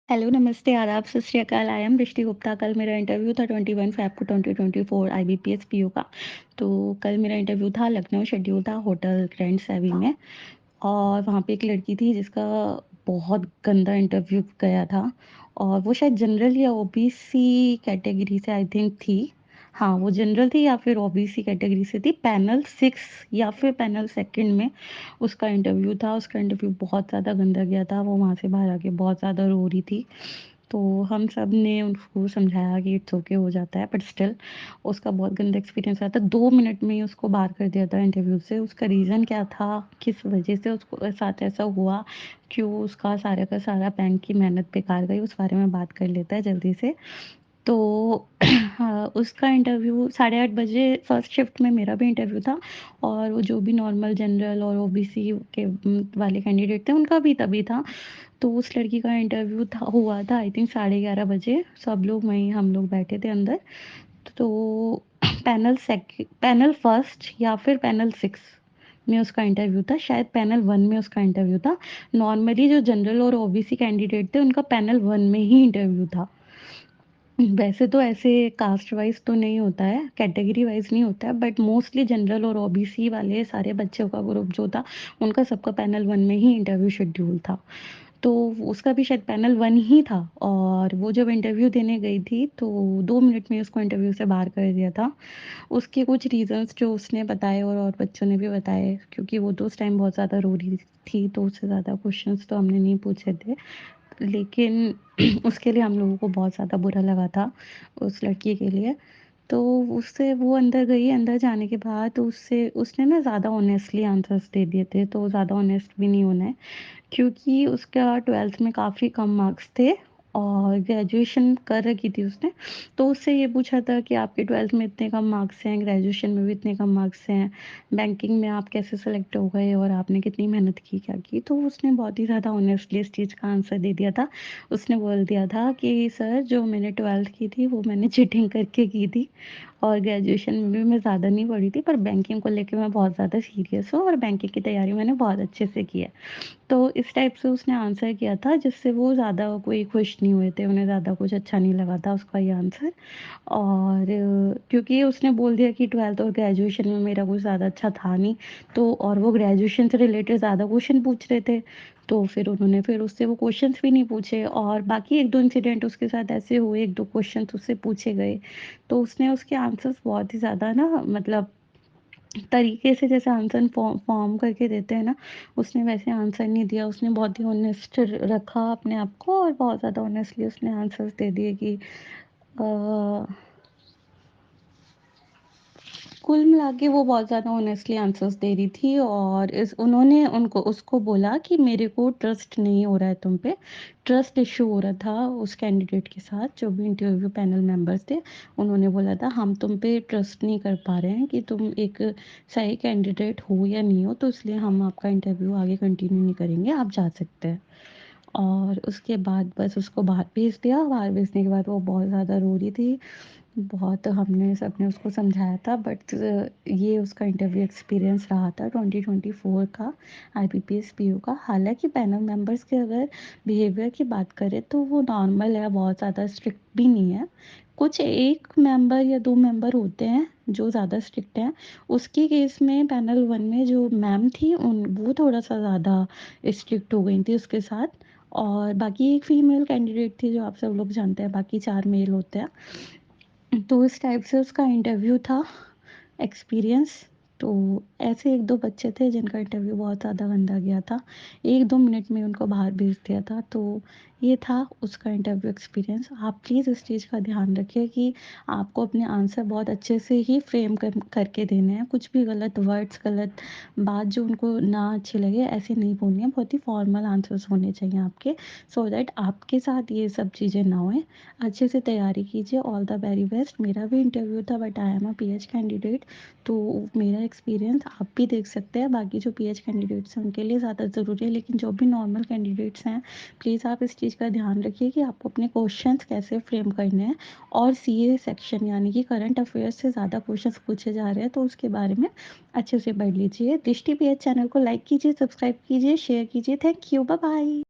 Hello, नमस्ते, आदाब, सत श्री अकाल। आई एम दृष्टि गुप्ता। कल मेरा इंटरव्यू था 21 फ़ेब को 2024 आईबीपीएस पीओ का। तो कल मेरा इंटरव्यू था, लखनऊ शेड्यूल था होटल ग्रैंड सेवी में। और वहाँ पे एक लड़की थी जिसका बहुत गंदा इंटरव्यू गया था। और वो शायद जनरल या ओबीसी कैटेगरी से आई थिंक थी। हाँ, वो जनरल थी या फिर ओबीसी कैटेगरी से थी। पैनल 6 या फिर पैनल सेकंड में उसका इंटरव्यू था। उसका इंटरव्यू बहुत ज़्यादा गंदा गया था। वो वहाँ से बाहर आके बहुत ज़्यादा रो रही थी। तो हम सब ने उसको समझाया कि इट्स ओके, हो जाता है, बट स्टिल उसका बहुत गंदा एक्सपीरियंस रहा था। 2 मिनट में ही उसको बाहर कर दिया था इंटरव्यू से। उसका रीज़न क्या था, किस वजह से उसको साथ ऐसा हुआ, क्यों उसका सारा का सारा बैंक की मेहनत बेकार गई, उस बारे में बात कर लेते हैं जल्दी से। तो हाँ, उसका इंटरव्यू 8:30 बजे फर्स्ट शिफ्ट में मेरा भी इंटरव्यू था। और वो जो भी नॉर्मल जनरल और ओबीसी के वाले कैंडिडेट थे उनका भी तभी था। तो उस लड़की का इंटरव्यू था, हुआ था आई थिंक 11:30 बजे। सब लोग वहीं, हम लोग बैठे थे अंदर। तो पैनल फर्स्ट या फिर पैनल 6 में उसका इंटरव्यू था। शायद पैनल 1 में उसका इंटरव्यू था। नॉर्मली जो जनरल और ओबीसी कैंडिडेट थे उनका पैनल 1 में ही इंटरव्यू था। वैसे तो ऐसे कास्ट वाइज़ तो नहीं होता है, कैटेगरी वाइज़ नहीं होता है, बट मोस्टली जनरल और ओबीसी वाले सारे बच्चों का ग्रुप जो था, उनका सबका पैनल 1 में ही इंटरव्यू शेड्यूल था। तो उसका भी शायद पैनल 1 ही था। और वो जब इंटरव्यू देने गई थी, तो 2 मिनट में उसको इंटरव्यू से बाहर कर दिया था। उसके कुछ रीज़न्स जो उसने बताए और बच्चों ने भी बताए, क्योंकि वो तो उस टाइम बहुत ज़्यादा रो रही थी, तो उससे ज़्यादा क्वेश्चंस तो हमने नहीं पूछे थे। लेकिन उसके लिए हम लोगों को बहुत ज़्यादा बुरा लगा था, उस लड़की के लिए। तो उससे वो अंदर गई, अंदर जाने के बाद तो उससे उसने ना ज़्यादा ऑनेस्टली आंसर्स दे दिए थे, तो ज़्यादा ऑनेस्ट भी नहीं होना है। क्योंकि उसका 12th में काफ़ी कम मार्क्स थे और ग्रेजुएशन कर रखी थी उसने। तो उससे ये पूछा था कि आपके 12th में इतने कम मार्क्स हैं, ग्रेजुएशन में भी इतने कम मार्क्स हैं, बैंकिंग में आप कैसे सेलेक्ट हो गए और आपने कितनी मेहनत की, क्या की? तो उसने बहुत ही ज़्यादा ऑनेस्टली इस चीज़ का आंसर दे दिया था। उसने बोल दिया था कि सर, जो मैंने 12th की थी वो मैंने चीटिंग करके की थी। और ग्रेजुएशन में भी मैं ज़्यादा नहीं पढ़ी थी, पर बैंकिंग को लेके मैं बहुत ज़्यादा सीरियस हूँ और बैंकिंग की तैयारी मैंने बहुत अच्छे से की है। तो इस टाइप से उसने आंसर किया था, जिससे वो ज़्यादा कोई खुश नहीं हुए थे, उन्हें ज़्यादा कुछ अच्छा नहीं लगा था उसका ये आंसर। और क्योंकि उसने बोल दिया कि 12th और ग्रेजुएशन में मेरा कुछ ज़्यादा अच्छा था नहीं, तो और वो ग्रेजुएशन से रिलेटेड ज़्यादा क्वेश्चन पूछ रहे थे, तो फिर उन्होंने फिर उससे वो क्वेश्चंस भी नहीं पूछे। और बाकी 1-2 इंसिडेंट उसके साथ ऐसे हुए, 1-2 क्वेश्चंस उससे पूछे गए, तो उसने उसके आंसर्स बहुत ही ज़्यादा ना, मतलब तरीके से जैसे आंसर फॉर्म करके देते हैं ना, उसने वैसे आंसर नहीं दिया। उसने बहुत ही ऑनेस्ट रखा अपने आप को और बहुत ज़्यादा ऑनेस्टली उसने आंसर्स दे दिए कि अ, कुल मिला के वो बहुत ज़्यादा ऑनेस्टली आंसर्स दे रही थी। और इस उन्होंने उनको उसको बोला कि मेरे को ट्रस्ट नहीं हो रहा है तुम पे। ट्रस्ट इश्यू हो रहा था उस कैंडिडेट के साथ, जो भी इंटरव्यू पैनल मेंबर्स थे। उन्होंने बोला था हम तुम पे ट्रस्ट नहीं कर पा रहे हैं कि तुम एक सही कैंडिडेट हो या नहीं हो, तो इसलिए हम आपका इंटरव्यू आगे कंटिन्यू नहीं करेंगे, आप जा सकते हैं। और उसके बाद बस उसको बाहर भेज दिया। बाहर भेजने के बाद वो बहुत ज़्यादा रो रही थी। बहुत हमने सबने उसको समझाया था, बट ये उसका इंटरव्यू एक्सपीरियंस रहा था 2024 का आईबीपीएस पीओ का। हालाँकि पैनल मेंबर्स के अगर बिहेवियर की बात करें तो वो नॉर्मल है, बहुत ज़्यादा स्ट्रिक्ट भी नहीं है। कुछ 1 मेंबर या 2 मेंबर होते हैं जो ज़्यादा स्ट्रिक्ट हैं। उसके केस में पैनल 1 में जो मैम थी उन वो थोड़ा-सा ज़्यादा स्ट्रिक्ट हो गई थी उसके साथ। और बाकी एक फीमेल कैंडिडेट थी जो आप सब लोग जानते हैं, बाकी 4 मेल होते हैं। तो इस टाइप से उसका इंटरव्यू था, एक्सपीरियंस। तो ऐसे 1-2 बच्चे थे जिनका इंटरव्यू बहुत ज़्यादा गंदा गया था। 1-2 मिनट में उनको बाहर भेज दिया था। तो ये था उसका इंटरव्यू एक्सपीरियंस। आप प्लीज़ इस चीज़ का ध्यान रखिए कि आपको अपने आंसर बहुत अच्छे से ही फ्रेम करके देने हैं। कुछ भी गलत वर्ड्स, गलत बात जो उनको ना अच्छी लगे ऐसे नहीं बोलनी है। बहुत ही फॉर्मल आंसर्स होने चाहिए आपके, सो दैट आपके साथ ये सब चीज़ें ना होएँ। अच्छे से तैयारी कीजिए। All the very best. मेरा भी इंटरव्यू था, but I am a pH candidate, तो मेरा एक्सपीरियंस आप भी देख सकते हैं। बाकी जो पीएच कैंडिडेट्स हैं उनके लिए ज़्यादा ज़रूरी है, लेकिन जो भी नॉर्मल कैंडिडेट्स हैं, प्लीज़ आप इस चीज़ का ध्यान रखिए कि आपको अपने क्वेश्चंस कैसे फ्रेम करने हैं। और सीए सेक्शन यानी कि करंट अफेयर्स से ज़्यादा क्वेश्चंस पूछे जा रहे हैं, तो उसके बारे में अच्छे से पढ़ लीजिए। दृष्टि पीएच चैनल को लाइक कीजिए, सब्सक्राइब कीजिए, शेयर कीजिए। Thank you, bye bye.